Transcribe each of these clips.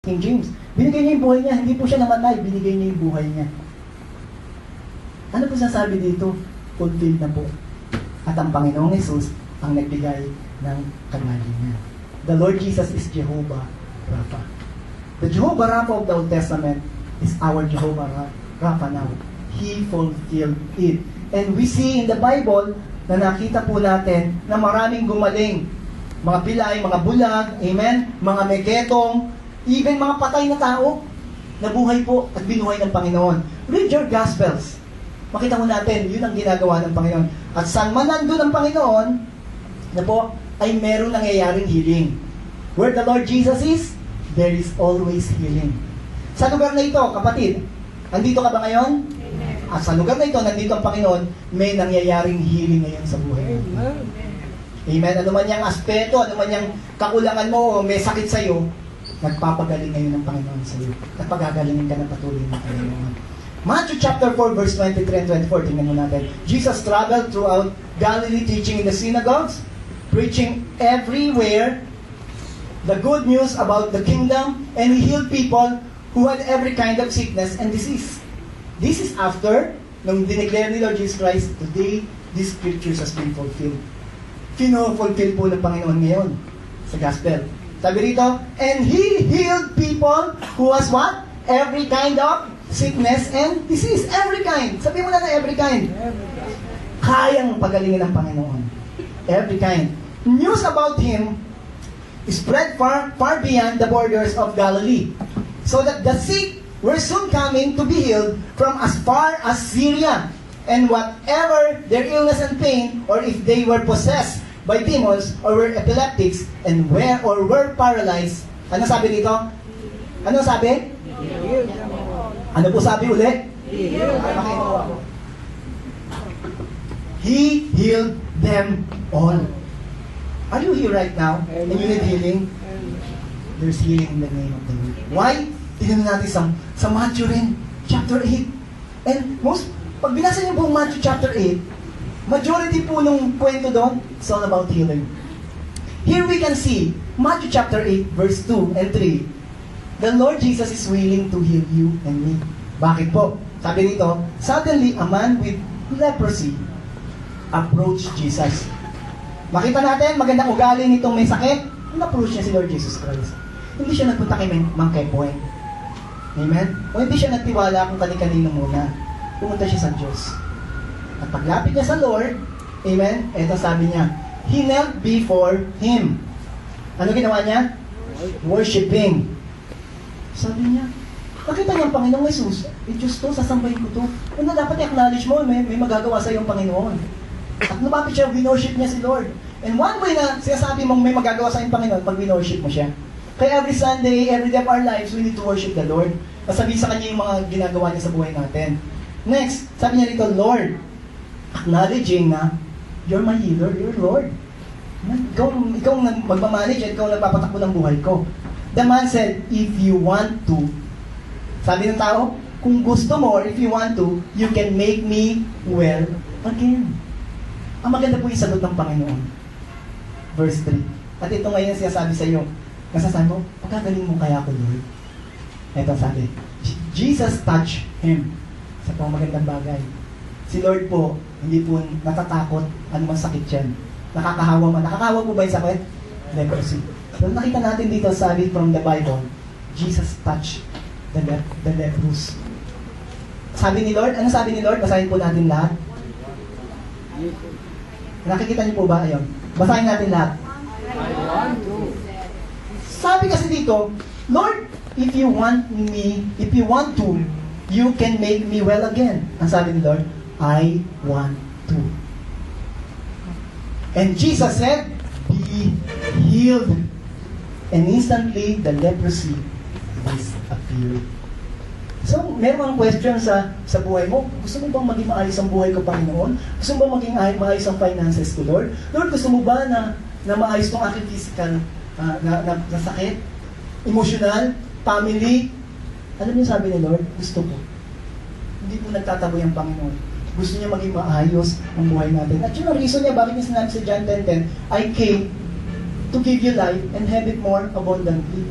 King James. Binigay niya yung buhay niya, hindi po siya namatay, binigay niya yung buhay niya. Ano po sasabi dito? Fulfilled na po. At ang Panginoong Jesus ang nagbigay ng kanyang niya. The Lord Jesus is Jehovah Rapha. The Jehovah Rapha of the Old Testament is our Jehovah Rapha now. He fulfilled it. And we see in the Bible na nakita po natin na maraming gumaling. Mga pilay, mga bulag, amen? Mga meketong, even mga patay na tao, nabuhay po at binuhay ng Panginoon. Read your Gospels. Makita mo natin, yun ang ginagawa ng Panginoon. At saan man nandun ang Panginoon, na po, ay meron nangyayaring healing. Where the Lord Jesus is, there is always healing. Sa lugar na ito, kapatid, andito ka ba ngayon? Amen. At sa lugar na ito, nandito ang Panginoon, may nangyayaring healing ngayon sa buhay mo. Amen. Ano man yung aspeto, ano man yung kakulangan mo, may sakit sa'yo, nagpapagaling ngayon ng Panginoon sa iyo. At pagagalingin ka ng patuloy ng Panginoon. Matthew chapter 4 verse 23 and 24, tingnan mo natin. Jesus traveled throughout Galilee teaching in the synagogues, preaching everywhere the good news about the kingdom, and he healed people who had every kind of sickness and disease. This is after, nung dineclare ni Lord Jesus Christ, today, these scriptures has been fulfilled. Fino-fulfill po ng Panginoon ngayon sa Gospel. Sabi rito, and He healed people who has what? Every kind of sickness and disease. Every kind. Sabi mo na every kind. Kayang pagalingin ng Panginoon. Every kind. News about Him spread far beyond the borders of Galilee, so that the sick were soon coming to be healed from as far as Syria. And whatever their illness and pain, or if they were possessed by demons, or were epileptics, and were paralyzed. Ano sabi dito? Ano sabi? Ano po sabi ulit? He healed them all. Are you here right now? And you need healing? There's healing in the name of the Lord. Why? Tignan natin sa Matthew rin, chapter 8. And pag binasa niyo po Matthew chapter 8, majority po nung kwento doon, it's all about healing. Here we can see, Matthew chapter 8, verse 2 and 3, the Lord Jesus is willing to heal you and me. Bakit po? Sabi nito, suddenly a man with leprosy approached Jesus. Makita natin, magandang ugali nitong may sakit, approach niya si Lord Jesus Christ. Hindi siya nagpunta kay Mang Kepoy. Amen? O hindi siya nagtiwala kung kani-kanino muna. Pumunta siya sa Diyos. At paglapit niya sa Lord, amen, eto sabi niya, he knelt before Him. Ano ginawa niya? Worshipping. Sabi niya, nakita niya ang Panginoong Jesus, Diyos to, sasambahin ko to. Ano dapat i-acknowledge mo, may magagawa sa iyong Panginoon. At lumapit siya, winorship niya si Lord. And one way na sinasabi mong may magagawa sa iyong Panginoon, pag winorship mo siya. Kaya every Sunday, every day of our lives, we need to worship the Lord. Masabihin sa Kanya yung mga ginagawa niya sa buhay natin. Next, sabi niya rito, Lord, acknowledging na you're my healer, you're Lord. Ikaw ang magmamanage at ikaw ang nagpapatakbo ng buhay ko. The man said, if you want to, sabi ng tao, kung gusto mo or if you want to, you can make me well again. Ang maganda po yung sagot ng Panginoon. Verse 3. At ito ngayon sinasabi sa iyo, nasasabi mo, pagkagaling mo kaya ako, Lord. Ito sabi, Jesus touched him sa pamagandang bagay. Si Lord po, hindi po natatakot anumang sakit yan. Nakakahawa man. Nakakahawa po ba yung sakit? Leprosy. So nakita natin dito, sabi from the Bible, Jesus touched the leprous. Sabi ni Lord, ano sabi ni Lord? Basahin po natin lahat. Nakikita niyo po ba? Ayun. Basahin natin lahat. Sabi kasi dito, Lord, if you want to, you can make me well again. Ang sabi ni Lord, I want to. And Jesus said, be healed. And instantly, the leprosy disappeared. So, meron kang question sa buhay mo. Gusto mo bang maging maayos ang buhay ko, Panginoon? Gusto mo bang maging maayos ang finances ko, Lord? Lord, gusto mo ba na maayos tong aking physical na sakit? Emotional? Family? Alam niyo sabi ni Lord? Gusto ko. Hindi po nagtataboy ang Panginoon. Gusto niya maging maayos ang buhay natin. At yun ang reason niya, bakit niya sinabi sa John 10:10, I came to give you life and have it more abundantly.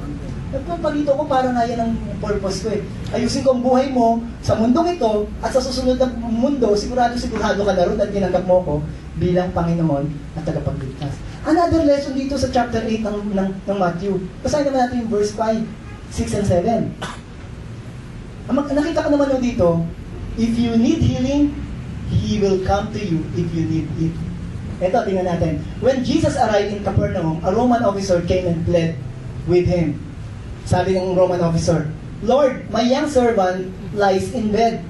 Nagpapalito ko para nga yan ang purpose ko eh. Ayusin ko ang buhay mo sa mundong ito at sa susunod na mundo, sigurado ka na ron at tinanggap mo ko bilang Panginoon at tagapagligtas. Another lesson dito sa chapter 8 ng Matthew. Basahin naman natin yung verse 5, 6, and 7. Nakita ko naman dito, if you need healing, He will come to you if you need it. Ito, tingnan natin. When Jesus arrived in Capernaum, a Roman officer came and pled with Him. Sabi ng Roman officer, Lord, my young servant lies in bed.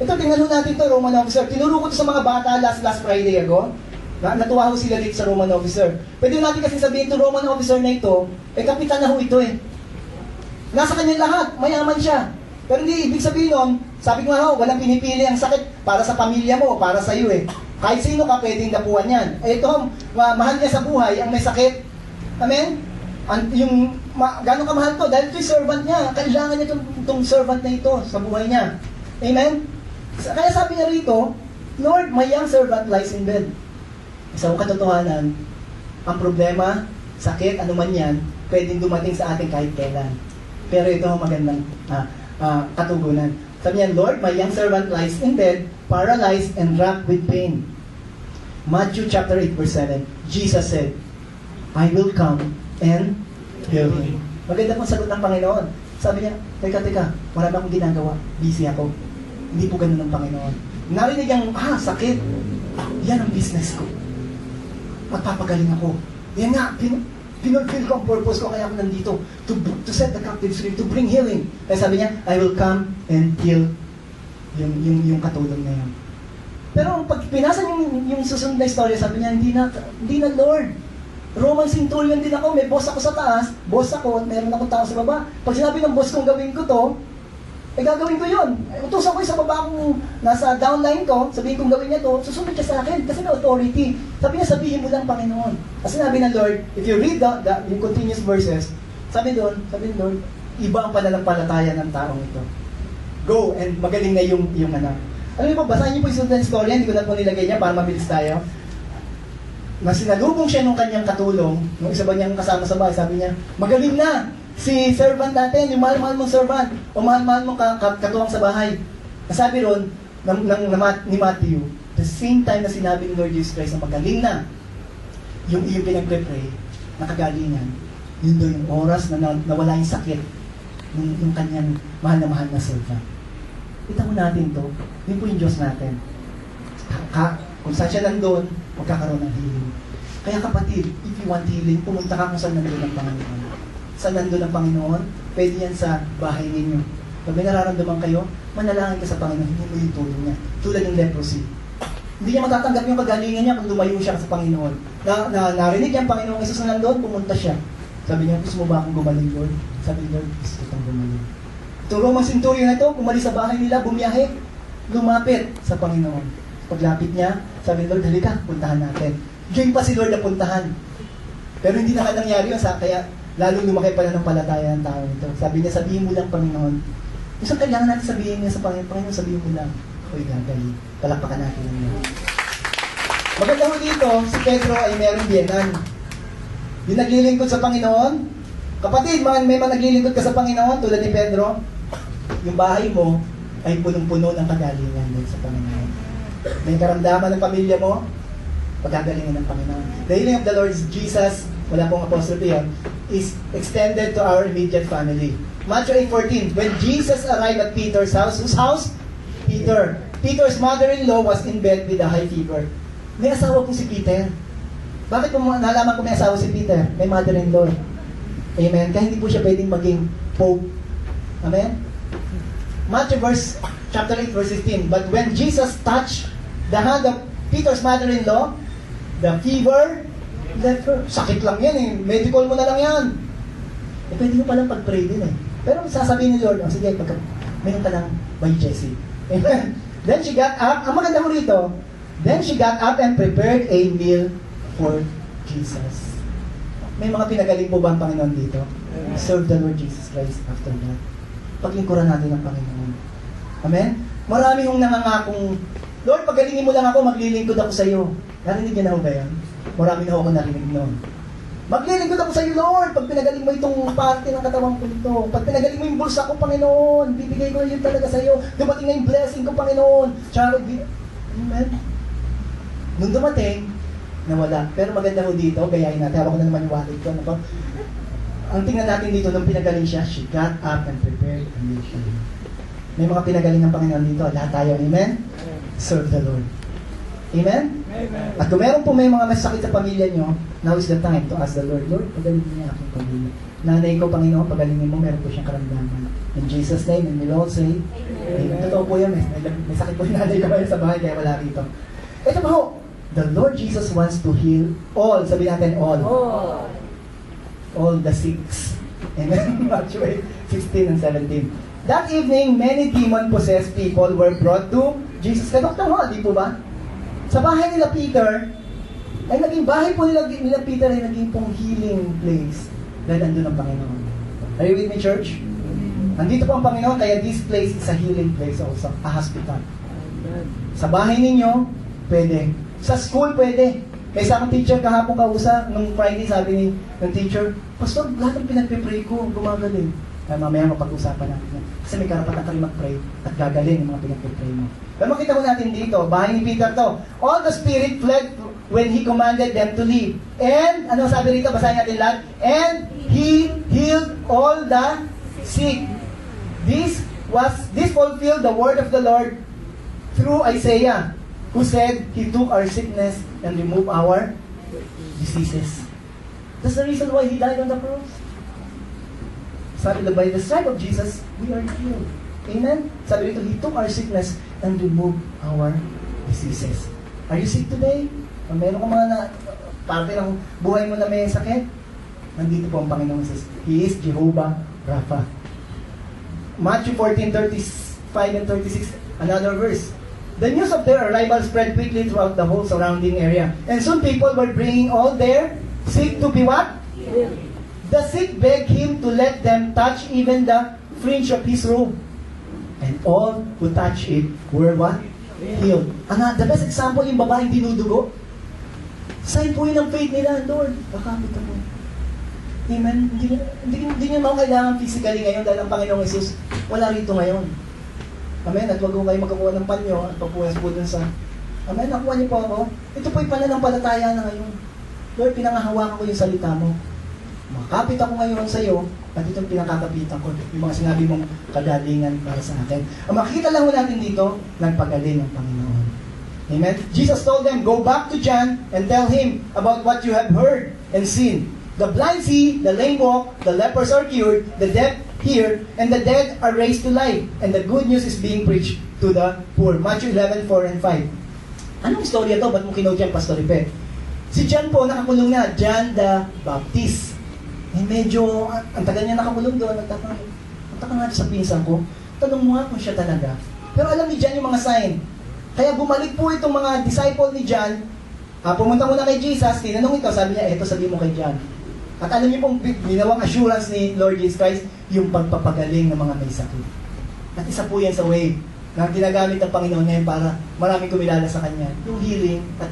Ito, tingnan natin ito, Roman officer. Tinuro ko ito sa mga bata last Friday ago. Natuwa ho sila dito sa Roman officer. Pwede natin kasi sabihin ito, Roman officer na ito, kapitan na ho ito eh. Nasa kanya lahat, mayaman siya. Pero hindi ibig sabihin nun, sabi ko nga ho, walang pinipili ang sakit para sa pamilya mo, para sa iyo eh. Kahit sino ka pwedeng dapuan yan. Ito, mahal niya sa buhay ang may sakit. Amen? Gano'ng kamahal to? Dahil ito'y servant niya. Kailangan niya itong servant na ito sa buhay niya. Amen? Kaya sabi niya rito, Lord, my young servant lies in bed. Sa katotohanan, ang problema, sakit, anuman yan, pwedeng dumating sa atin kahit kailan. Pero ito ang magandang katugunan. Sabi niya, Lord, my young servant lies in bed, paralyzed and racked with pain. Matthew chapter 8 verse 7, Jesus said, I will come and heal him. Maganda pong sagot ng Panginoon. Sabi niya, teka, wala ba akong ginagawa? Busy ako. Hindi po ganun ng Panginoon. Narinig ang, sakit. Yan ang business ko. Magpapagaling ako. Yan nga, pinulfill ko ang purpose ko, kaya ako nandito. To set the captives free, to bring healing. Kaya sabi niya, I will come and heal yung katulong na yun. Pero pag pinasa yung susunod na istorya, sabi niya, hindi na Lord. Roman centurion din ako, may boss ako sa taas, boss ako, at meron akong tao sa baba. Pag sinabi ng boss kong gawin ko to, gagawin ko yun. Utusan ko yung sa baba kong nasa downline ko, sabihin kong gawin niya to, susunod siya sa akin, kasi may authority. Sabi niya, sabihin mo lang Panginoon. Kasi sinabi ng Lord, if you read yung continuous verses, sabi ng Lord, iba ang pananampalataya ng taong ito. Go, and magaling na yung anak. Alam niyo po, basahin niyo po yung sunod na story, hindi ko na po nilagay niya para mabilis tayo. Na sinalubong siya nung kanyang katulong, nung isa ba niyang kasama sa bahay, sabi niya, magaling na si servant natin, yung mahal-mahal mong servant, o mahal-mahal mong katuwang sa bahay. Nasabi ron ni Matthew, the same time na sinabi ni Lord Jesus Christ na magaling na yung iyong pinagpe-pray, nakagalingan, yun daw yung oras na nawala yung sakit ng kanyang mahal na servant. Kita mo natin to, yun po yung Diyos natin. Kung saan siya nandun, magkakaroon ng healing. Kaya kapatid, if you want healing, pumunta ka kung saan nandun ang Panginoon. Saan nandun ang Panginoon? Pwede yan sa bahay ninyo. Pag may nararamdaman kayo, manalangin ka sa Panginoon, hindi mo yung tulong niya. Tulad ng leprosy. Hindi niya matatanggap yung kagalingan niya kung lumayo siya sa Panginoon. Narinig niya ang Panginoon Jesus na nandun, pumunta siya. Sabi niya, gusto mo ba akong gumaling, Lord? Sabi niya, Lord, gusto kitang gumaling. Itong Roman centurion na ito, umalis sa bahay nila, bumiyahe, lumapit sa Panginoon. Paglapit niya, sabi ni Lord, halika, puntahan natin. Diyan pa si Lord na puntahan. Pero hindi naman nangyari yun, kaya lalo lumaki pala ng palataya ng tao ito. Sabi niya, sabihin mo lang, Panginoon. Isang kailangan natin sabihin niya sa Panginoon, sabihin mo lang. Uy, gagaling. Palakpakan natin lang yun. Maganda mo dito, si Pedro ay merong biyenan. Yung naglilingkod sa Panginoon, kapatid, may naglilingkod ka sa Panginoon, tulad ni Pedro, yung bahay mo ay punong-puno ng kagalingan din sa Panginoon. May karamdaman ng pamilya mo, pagkagalingan ng Panginoon. The healing of the Lord Jesus, wala pong apostrophe yan, is extended to our immediate family. Matthew 8:14, when Jesus arrived at Peter's house, whose house? Peter. Peter's mother-in-law was in bed with a high fever. May asawa po si Peter. Bakit po nalaman ko may asawa si Peter? May mother-in-law. Amen? Kaya hindi po siya pwedeng maging pope. Amen? Matthew chapter 8 verse 15, but when Jesus touched the hand of Peter's mother-in-law, the fever left her. Sakit lang yan eh. Medical mo na lang yan. Pwede mo palang pag-pray din eh. Pero sasabihin ni Lord, sige, mayroon ka lang by Jesse. Amen. Then she got up. Ang maganda mo rito, then she got up and prepared a meal for Jesus. May mga pinagaling po ba ang Panginoon dito? Serve the Lord Jesus Christ after that. Paglingkuran natin ang Panginoon. Amen? Marami yung nangangakong, Lord, pagalingin mo lang ako, maglilingkod ako sa iyo. Narinig niyo na ho ba yan? Marami na ako narinig noon. Maglilingkod ako sa iyo, Lord. Pag pinagaling mo itong parte ng katawan ko ito, pag pinagaling mo yung bulsa ko, Panginoon, bibigay ko yun talaga sa iyo. Dumating na yung blessing ko, Panginoon. Amen. Nung dumating, nawala. Pero maganda ho dito, gayahin natin. Hawak ko na naman yung wallet ko. Ano po? Ang tingnan natin dito, nung pinagaling siya, she got up and prepared a meal for him. May mga pinagaling ng Panginoon dito. Lahat tayo, amen? Serve the Lord. Amen? Amen. At kung meron po may mga masakit sa pamilya nyo, now is the time to ask the Lord, Lord, pagalingin niya aking pamilya. Nanay ko, Panginoon, pagalingin mo, meron po siyang karamdaman. In Jesus' name, and we'll all say, Amen. Totoo po yan, may sakit po yung nanay ko sa bahay, kaya wala rito. Ito pa ho, the Lord Jesus wants to heal all, sabi natin all. All the sick. Amen? Matthew 16 and 17. That evening, many demon-possessed people were brought to Jesus. Kadoktor ho, di po ba? Sa bahay nila Peter, ay naging bahay po nila Peter ay naging pong healing place dahil nandun ang Panginoon. Are you with me, church? Nandito po ang Panginoon, kaya this place is a healing place also, a hospital. Sa bahay ninyo, pwede. Sa school, pwede. May isang teacher kahapon kausap, nung Friday sabi ng teacher, Pastor, lahat ng pinagpipray ko, gumagaling. Kaya mamaya mapag-usapan natin. Kasi may karapatan kayo mag-pray at gagaling yung mga pinagpipray mo. Pero makita ko natin dito, bahay ni Peter to. All the spirit fled when he commanded them to leave. And, ano sabi rito? Basahin natin lahat. And he healed all the sick. This fulfilled the word of the Lord through Isaiah, who said, He took our sickness and removed our diseases. That's the reason why He died on the cross. Sabi na, by the stripe of Jesus, we are healed. Amen? Sabi dito, He took our sickness and removed our diseases. Are you sick today? O meron ka mga parte ng buhay mo na may sakit? Nandito po ang Panginoon Jesus. He is Jehovah Rapha. Matthew 14:35 and 36, another verse. The news of their arrival spread quickly throughout the whole surrounding area. And soon people were bringing all their sick to be what? Healed. The sick begged him to let them touch even the fringe of his robe. And all who touched it were what? Healed. The best example, yung babaeng dinudugo. Sign po yun ang faith nila, Lord, kakapit ako. Amen? Hindi nyo naman kailangan physically ngayon dahil ang Panginoong Jesus wala rito ngayon. Amen? At wag ko kayo magkakuha ng panyo at papuwas po dun sa Amen? Nakuha niyo po ako. Ito po yung pananampalataya na ngayon. Lord, pinangahawakan ko yung salita mo. Makakapit ako ngayon sa iyo at itong pinakakapitan ko yung mga sinabi mong kagalingan para sa akin. Ang makikita lang natin dito, nagpagaling ang Panginoon. Amen? Jesus told them, go back to John and tell him about what you have heard and seen. The blind see, the lame walk, the lepers are cured, the deaf hear, and the dead are raised to life. And the good news is being preached to the poor. Matthew 11:4 and 5. Anong istorya to? Ba't mo kinote yan, Pastor Ipe? Si John po, nakakulong na. John the Baptist. Eh medyo, ang tagal niya nakakulong doon. Nagtaka nga sa pinsan ko. Tanong mo nga kung siya talaga. Pero alam ni John yung mga sign. Kaya bumalik po itong mga disciple ni John. Pumunta muna kay Jesus. Tinanong ito, sabi niya, eto sabi mo kay John. At alam niyo pong ginawang assurance ni Lord Jesus Christ, yung pagpapagaling ng mga may sakit. At isa po yan sa way na ginagamit ng Panginoon ngayon para maraming kumilala sa Kanya. Yung healing at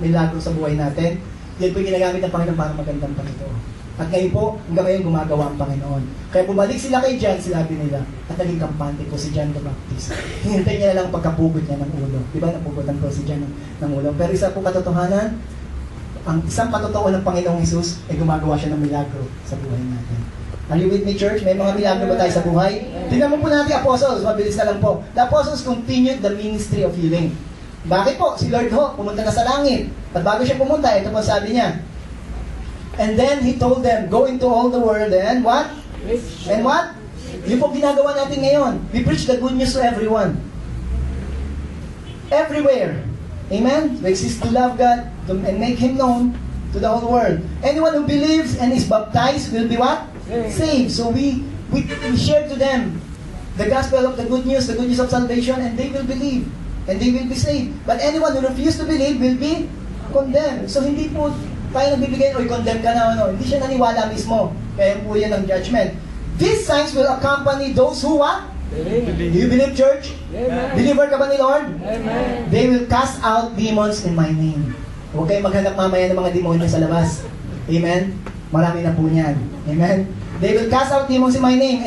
milagro sa buhay natin, yan po yung ginagamit ng Panginoon para magandang Panginoon. At ngayon po, hanggang ngayon gumagawa ang Panginoon. Kaya bumalik sila kay John, sinabi nila, at naging kampante po si John the Baptist. Hinintay niya na lang pagkapugot niya ng ulo. Di ba, napugutan po si John ng ulo. Pero isa po katotohanan, ang isang patotoo ng Panginoong Jesus ay gumagawa siya ng milagro sa buhay natin. Are you with me, church? May mga milagro ba tayo sa buhay? Tingnan mo po natin apostles, mabilis na lang po. The apostles continued the ministry of healing. Bakit po? Si Lord ho, pumunta na sa langit. At bago siya pumunta, ito po sabi niya. And then He told them, go into all the world and what? And what? Yun po ginagawa natin ngayon. We preach the good news to everyone. Everywhere. Amen? We exist to love God and make Him known to the whole world. Anyone who believes and is baptized will be what? Saved. So we share to them the gospel of the good news of salvation, and they will believe. And they will be saved. But anyone who refuses to believe will be condemned. So hindi po tayo nagbibigay, oy, condemn ka na, ano. Hindi siya naniwala mismo. Kaya po yan ang judgment. These signs will accompany those who what? Believe. Do you believe, church? Amen. Believer ka ba ni Lord? Amen. They will cast out demons in my name. Huwag kayong maghanap mamaya ng mga demonyo sa labas. Amen? Marami na po niyan. Amen? They will cast out demons in my name.